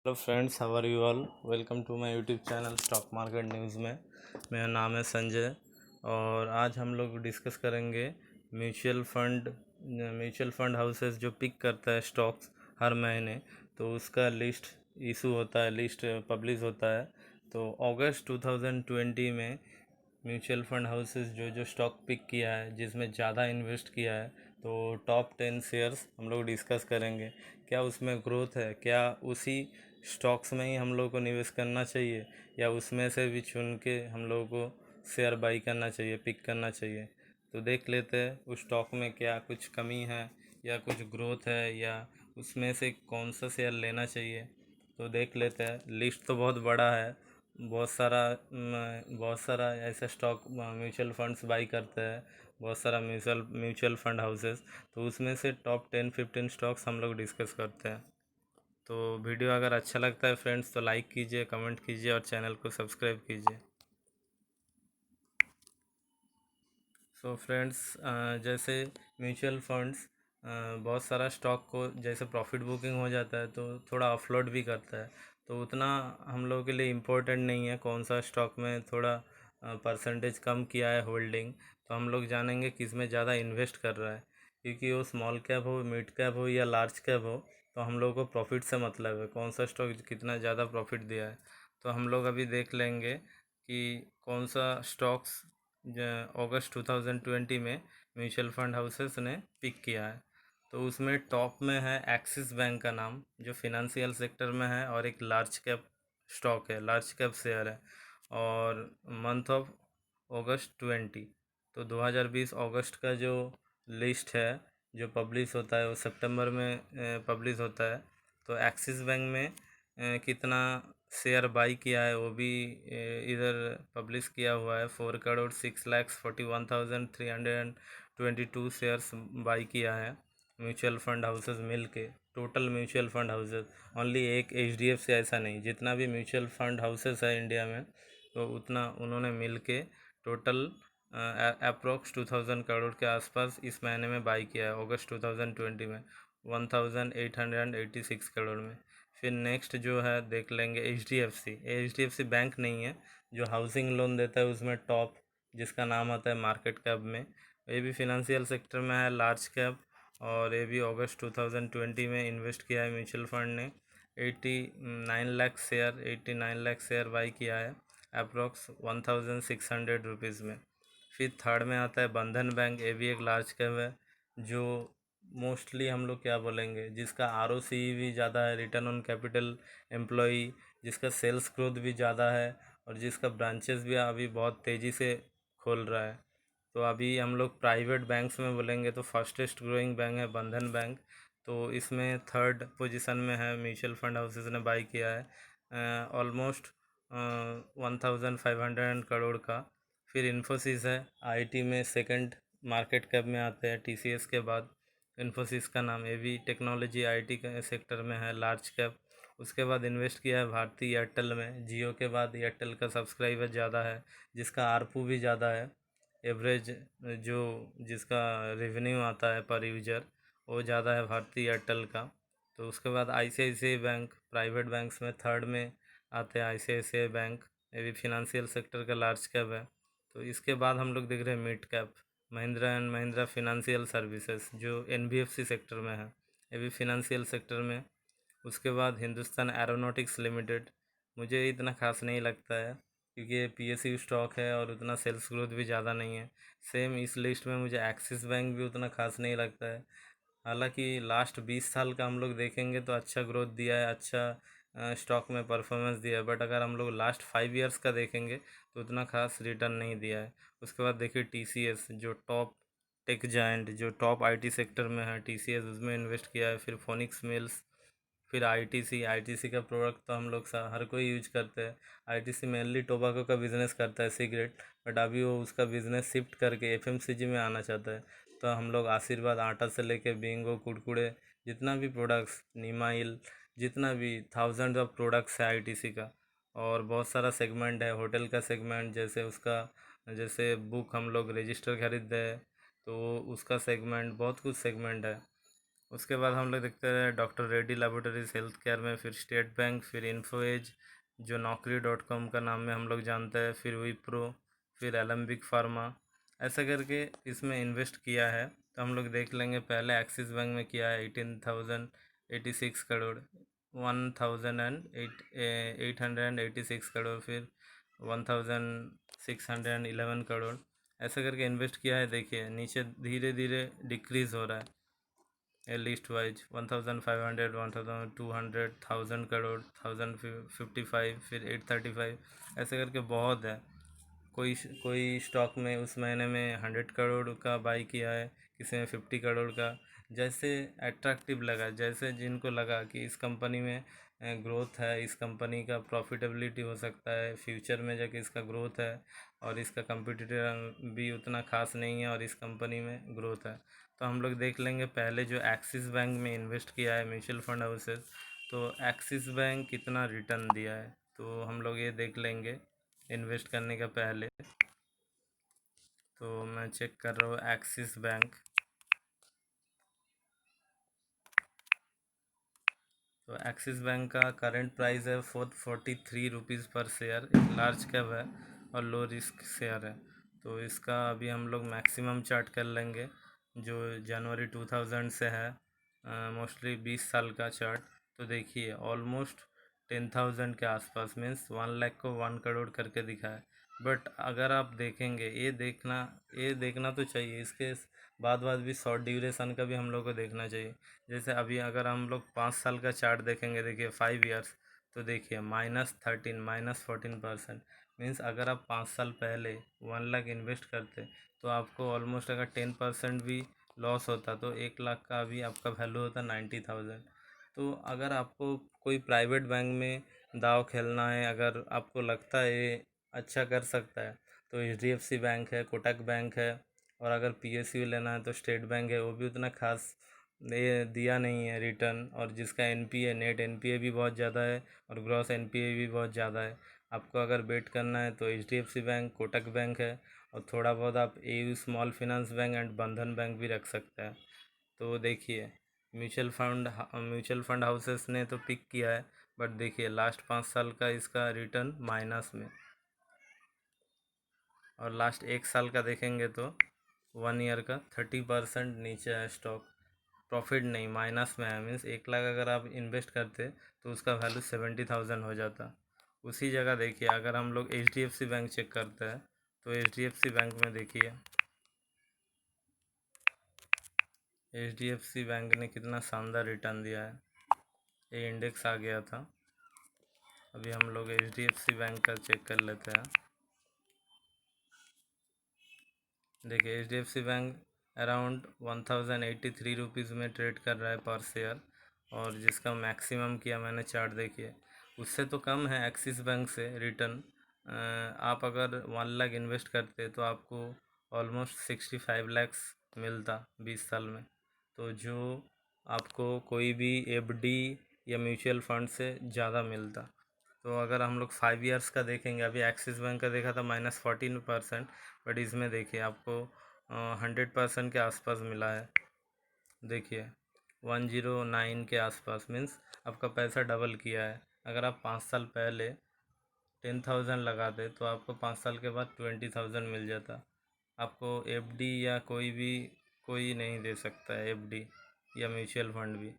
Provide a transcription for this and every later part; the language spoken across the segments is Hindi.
Hello friends, how are you all. Welcome to my YouTube channel stock market news में। मेरा नाम है संजय और आज हम लोग डिस्कस करेंगे म्यूचुअल फंड हाउसेस जो पिक करता है स्टॉक्स हर महीने, तो उसका लिस्ट इशू होता है, लिस्ट पब्लिश होता है। तो अगस्त 2020 में म्यूचुअल फंड हाउसेस जो जो स्टॉक पिक किया है, जिसमें ज़्यादा इन्वेस्ट किया है, तो टॉप 10 शेयर्स हम लोग डिस्कस करेंगे। क्या उसमें ग्रोथ है, क्या उसी स्टॉक्स में ही हम लोग को निवेश करना चाहिए, या उसमें से भी चुन के हम लोगों को शेयर बाई करना चाहिए, पिक करना चाहिए। तो देख लेते हैं उस स्टॉक में क्या कुछ कमी है या कुछ ग्रोथ है, या उसमें से कौन सा शेयर लेना चाहिए। तो देख लेते हैं। लिस्ट तो बहुत बड़ा है, बहुत सारा ऐसा स्टॉक म्यूचुअल फंड्स बाई करते हैं, बहुत सारा म्यूचुअल फंड हाउसेस। तो उसमें से टॉप 10-15 स्टॉक्स हम लोग डिस्कस करते हैं। तो वीडियो अगर अच्छा लगता है फ्रेंड्स तो लाइक कीजिए, कमेंट कीजिए और चैनल को सब्सक्राइब कीजिए। सो फ्रेंड्स, जैसे म्यूचुअल फंड्स बहुत सारा स्टॉक को जैसे प्रॉफिट बुकिंग हो जाता है तो थोड़ा ऑफलोड भी करता है। तो उतना हम लोगों के लिए इम्पोर्टेंट नहीं है कौन सा स्टॉक में थोड़ा परसेंटेज कम किया है होल्डिंग। तो हम लोग जानेंगे किस में ज़्यादा इन्वेस्ट कर रहा है, क्योंकि वो स्मॉल कैप हो, मिड कैप हो या लार्ज कैप हो, तो हम लोग को प्रॉफिट से मतलब है कौन सा स्टॉक कितना ज़्यादा प्रॉफिट दिया है। तो हम लोग अभी देख लेंगे कि कौन सा स्टॉक्स अगस्त 2020 में म्यूचुअल फंड हाउसेस ने पिक किया है। तो उसमें टॉप में है एक्सिस बैंक का नाम, जो फिनंशियल सेक्टर में है और एक लार्ज कैप स्टॉक है, लार्ज कैप शेयर है। और मंथ ऑफ अगस्त 20, तो 2020 अगस्त का जो लिस्ट है जो पब्लिश होता है वो सितंबर में पब्लिश होता है। तो एक्सिस बैंक में कितना शेयर बाई किया है वो भी इधर पब्लिश किया हुआ है। 4,06,41,322 शेयर्स बाई किया है म्यूचुअल फंड हाउसेस मिल के। Total mutual fund houses, only एक HDFC ऐसा नहीं, जितना भी म्यूचुअल फंड हाउसेस है इंडिया में, तो उतना उन्होंने मिल के टोटल अप्रोक्स 2000 करोड़ के आसपास इस महीने में बाई किया है अगस्त 2020 में, 1886 करोड़ में। फिर नेक्स्ट जो है देख लेंगे H D F C bank नहीं है, जो हाउसिंग लोन देता है उसमें टॉप, जिसका नाम आता है मार्केट कैप में। ये भी फिनंशियल सेक्टर में है, लार्ज कैप। और ये भी अगस्त 2020 में इन्वेस्ट किया है म्यूचुअल फंड ने। 89 लाख शेयर बाई किया है अप्रोक्स 1600 रुपीज़ में। फिर थर्ड में आता है बंधन बैंक, ये भी एक लार्ज कैप है, जो मोस्टली हम लोग क्या बोलेंगे, जिसका ROCE भी ज़्यादा है, रिटर्न ऑन कैपिटल एम्प्लॉई, जिसका सेल्स ग्रोथ भी ज़्यादा है और जिसका ब्रांचेस भी अभी बहुत तेज़ी से खोल रहा है। तो अभी हम लोग प्राइवेट बैंक्स में बोलेंगे तो फास्टेस्ट ग्रोइंग बैंक है बंधन बैंक। तो इसमें थर्ड पोजीशन में है, म्यूचुअल फंड हाउसेस ने बाई किया है ऑलमोस्ट 1500 करोड़ का। फिर इन्फोसिस है, IT में सेकंड मार्केट कैप में आते हैं TCS के बाद। इन्फोसिस का नाम, ये भी टेक्नोलॉजी IT के सेक्टर में है, लार्ज कैप। उसके बाद इन्वेस्ट किया है भारती एयरटेल में। जियो के बाद एयरटेल का सब्सक्राइबर ज़्यादा है, जिसका ARPU भी ज़्यादा है। एवरेज जो जिसका रेवेन्यू आता है पर यूजर, वो ज़्यादा है भारती एयरटेल का। तो उसके बाद ICICI बैंक, प्राइवेट बैंक्स में थर्ड में आते हैं ICICI बैंक, ये भी फिनंशियल सेक्टर का लार्ज कैप है। तो इसके बाद हम लोग देख रहे हैं mid cap, Mahindra and Mahindra financial services, जो NBFC सेक्टर में है, ये भी फिनंशियल सेक्टर में। उसके बाद हिंदुस्तान एरोनॉटिक्स लिमिटेड, मुझे इतना खास नहीं लगता है क्योंकि ये PSU स्टॉक है और उतना सेल्स ग्रोथ भी ज़्यादा नहीं है। सेम इस लिस्ट में मुझे एक्सिस बैंक भी उतना खास नहीं लगता है। हालांकि लास्ट 20 साल का हम लोग देखेंगे तो अच्छा ग्रोथ दिया है, अच्छा स्टॉक में परफॉर्मेंस दिया है। बट अगर हम लोग लास्ट 5 ईयर्स का देखेंगे तो उतना खास रिटर्न नहीं दिया है। उसके बाद देखिए TCS, जो टॉप टेक जायंट, जो टॉप IT सेक्टर में है, TCS उसमें इन्वेस्ट किया है। फिर फोनिक्स मिल्स, फिर आईटीसी का प्रोडक्ट तो हम लोग हर कोई यूज करते हैं। आईटीसी मेनली टोबाको का बिज़नेस करता है, सिगरेट। बट अभी वो उसका बिज़नेस शिफ्ट करके FMCG में आना चाहता है। तो हम लोग आशीर्वाद आटा से लेके बिंगो, कुरकुरे, जितना भी प्रोडक्ट्स, निमाइल, जितना भी थाउजेंड ऑफ प्रोडक्ट्स है आईटीसी का। और बहुत सारा सेगमेंट है, होटल का सेगमेंट, जैसे उसका, जैसे बुक हम लोग रजिस्टर खरीदते हैं तो उसका सेगमेंट, बहुत कुछ सेगमेंट है। उसके बाद हम लोग देखते हैं doctor Reddy laboratories health care में, फिर स्टेट बैंक, फिर इन्फो एज जो नौकरी.com का नाम में हम लोग जानते हैं, फिर विप्रो, फिर एलम्बिक फार्मा। ऐसा करके इसमें इन्वेस्ट किया है। तो हम लोग देख लेंगे, पहले एक्सिस बैंक में किया है 18,086 करोड़, 1,886 करोड़, फिर 1,611 करोड़, ऐसा करके इन्वेस्ट किया है। देखिए नीचे धीरे धीरे डिक्रीज़ हो रहा है लिस्ट वाइज, 1,500, 1,200, 1,000 करोड़, 1,055, फिर 835, ऐसे करके बहुत है। कोई कोई स्टॉक में उस महीने में 100 करोड़ का बाई किया है, किसी में 50 करोड़ का। जैसे अट्रैक्टिव लगा, जैसे जिनको लगा कि इस कंपनी में ग्रोथ है, इस कंपनी का प्रॉफिटेबिलिटी हो सकता है, फ्यूचर में जाके इसका ग्रोथ है, और इसका कंपटीटर भी उतना खास नहीं है, और इस कंपनी में ग्रोथ है। तो हम लोग देख लेंगे पहले जो एक्सिस बैंक में इन्वेस्ट किया है म्यूचुअल फंड हाउसेस, तो एक्सिस बैंक कितना रिटर्न दिया है, तो हम लोग ये देख लेंगे इन्वेस्ट करने का पहले। तो मैं चेक कर रहा हूँ एक्सिस बैंक। तो एक्सिस बैंक का करंट प्राइस है 443 रुपीज़ पर शेयर, एक लार्ज कैप है और लो रिस्क शेयर है। तो इसका अभी हम लोग मैक्सिमम चार्ट कर लेंगे जो जनवरी 2000 से है, मोस्टली 20 साल का चार्ट। तो देखिए ऑलमोस्ट 10,000 के आसपास, मीन्स 1 लाख को 1 करोड़ करके दिखा है। बट अगर आप देखेंगे, ये देखना तो चाहिए, इसके बाद भी शॉर्ट ड्यूरेशन का भी हम लोग को देखना चाहिए। जैसे अभी अगर हम लोग 5 साल का चार्ट देखेंगे, देखिए 5 ईयर्स, तो देखिए -13, -14%। मीन्स अगर आप 5 साल पहले 1 लाख इन्वेस्ट करते, तो आपको ऑलमोस्ट अगर 10% भी लॉस होता, तो 1 लाख का भी आपका वैल्यू होता 90,000। तो अगर आपको कोई प्राइवेट बैंक में दाव खेलना है, अगर आपको लगता है ये अच्छा कर सकता है, तो HDFC बैंक है, कोटक बैंक है, और अगर PSU लेना है तो स्टेट बैंक है। वो भी उतना खास ये दिया नहीं है रिटर्न, और जिसका NPA, नेट NPA भी बहुत ज़्यादा है, और ग्रॉस NPA भी बहुत ज़्यादा है। आपको अगर बेट करना है तो HDFC बैंक, कोटक बैंक है, और थोड़ा बहुत आप AU small finance bank and बंधन बैंक भी रख सकते हैं। तो देखिए म्यूचुअल फंड हाउसेस ने तो पिक किया है, बट देखिए लास्ट 5 साल का इसका रिटर्न माइनस में, और लास्ट 1 साल का देखेंगे तो 1 ईयर का 30% नीचे है स्टॉक। प्रॉफिट नहीं, माइनस में है। मीन्स 1 लाख अगर आप इन्वेस्ट करते तो उसका वैल्यू 70,000 हो जाता। उसी जगह देखिए अगर हम लोग HDFC बैंक चेक करते हैं, तो HDFC बैंक में देखिए HDFC बैंक ने कितना शानदार रिटर्न दिया है। ये इंडेक्स आ गया था, अभी हम लोग HDFC बैंक का चेक कर लेते हैं। देखिए HDFC बैंक अराउंड 1,083 रुपीज़ में ट्रेड कर रहा है पर शेयर, और जिसका मैक्सिमम किया मैंने चार्ट देखिए, उससे तो कम है एक्सिस बैंक से रिटर्न। आप अगर 1 लाख इन्वेस्ट करते तो आपको ऑलमोस्ट 65 लैक्स मिलता 20 साल में। तो जो आपको कोई भी FD या म्यूचुअल फंड से ज़्यादा मिलता। तो अगर हम लोग 5 ईयर्स का देखेंगे, अभी एक्सिस बैंक का देखा था -14%, बट इसमें देखिए आपको 100% के आसपास मिला है। देखिए 109 के आसपास, मीन्स आपका पैसा डबल किया है। अगर आप 5 साल पहले 10,000 लगाते तो आपको 5 साल के बाद 20,000 मिल जाता। आपको FD या कोई नहीं दे सकता है, FD या म्यूचुअल फंड भी।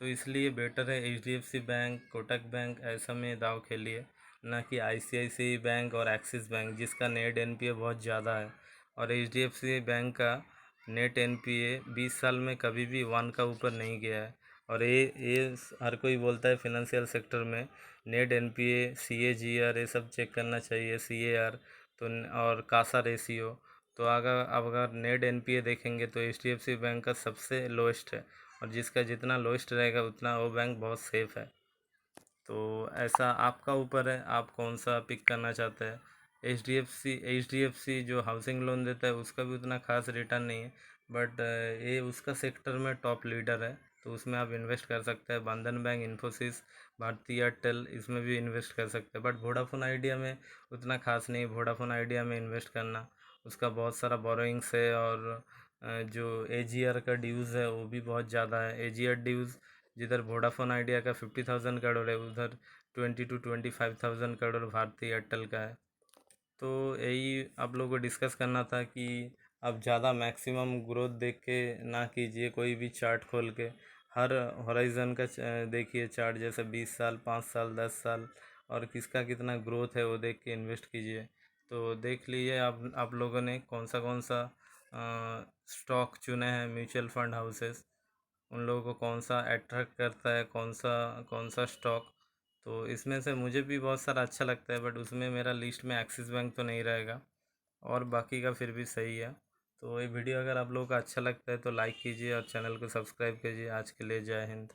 तो इसलिए बेटर है HDFC बैंक, कोटक बैंक, ऐसा में दाव खेलिए, ना कि ICICI बैंक और एक्सिस बैंक जिसका नेट NPA बहुत ज़्यादा है। और HDFC बैंक का नेट NPA 20 साल में कभी भी 1 का ऊपर नहीं गया है। और ये हर कोई बोलता है फिनंशियल सेक्टर में नेट NPA, CAGR ये सब चेक करना चाहिए, CAR, तो और कासा रेशियो। तो अगर नेट NPA देखेंगे तो HDFC बैंक का सबसे लोएस्ट है, और जिसका जितना लोएस्ट रहेगा उतना वो बैंक बहुत सेफ़ है। तो ऐसा आपका ऊपर है, आप कौन सा पिक करना चाहते हैं। HDFC जो हाउसिंग लोन देता है उसका भी उतना खास रिटर्न नहीं है, बट ये उसका सेक्टर में टॉप लीडर है, तो उसमें आप इन्वेस्ट कर सकते हैं। बंधन बैंक, इन्फोसिस, भारती एयरटेल, इसमें भी इन्वेस्ट कर सकते हैं। बट वोडाफोन आइडिया में उतना खास नहीं, वोडाफोन आइडिया में इन्वेस्ट करना, उसका बहुत सारा बोरोइंग्स है, और जो एजीआर का ड्यूज़ है वो भी बहुत ज़्यादा है। एजीआर ड्यूज़ जिधर वोडाफोन आइडिया का 50,000 करोड़ है, उधर 20 to 25,000 करोड़ भारती एयरटेल का है। तो यही आप लोगों को डिस्कस करना था कि आप ज़्यादा मैक्सिमम ग्रोथ देख के ना कीजिए, कोई भी चार्ट खोल के हर होराइज़न का देखिए चार्ट, जैसे 20 साल, 5 साल, 10 साल, और किसका कितना ग्रोथ है वो देख के इन्वेस्ट कीजिए। तो देख लीजिए आप लोगों ने कौन सा स्टॉक चुने हैं, म्यूचुअल फंड हाउसेस, उन लोगों को कौन सा अट्रैक्ट करता है, कौन सा स्टॉक। तो इसमें से मुझे भी बहुत सारा अच्छा लगता है, बट उसमें मेरा लिस्ट में एक्सिस बैंक तो नहीं रहेगा, और बाकी का फिर भी सही है। तो ये वीडियो अगर आप लोगों को अच्छा लगता है तो लाइक कीजिए और चैनल को सब्सक्राइब कीजिए। आज के लिए जय हिंद।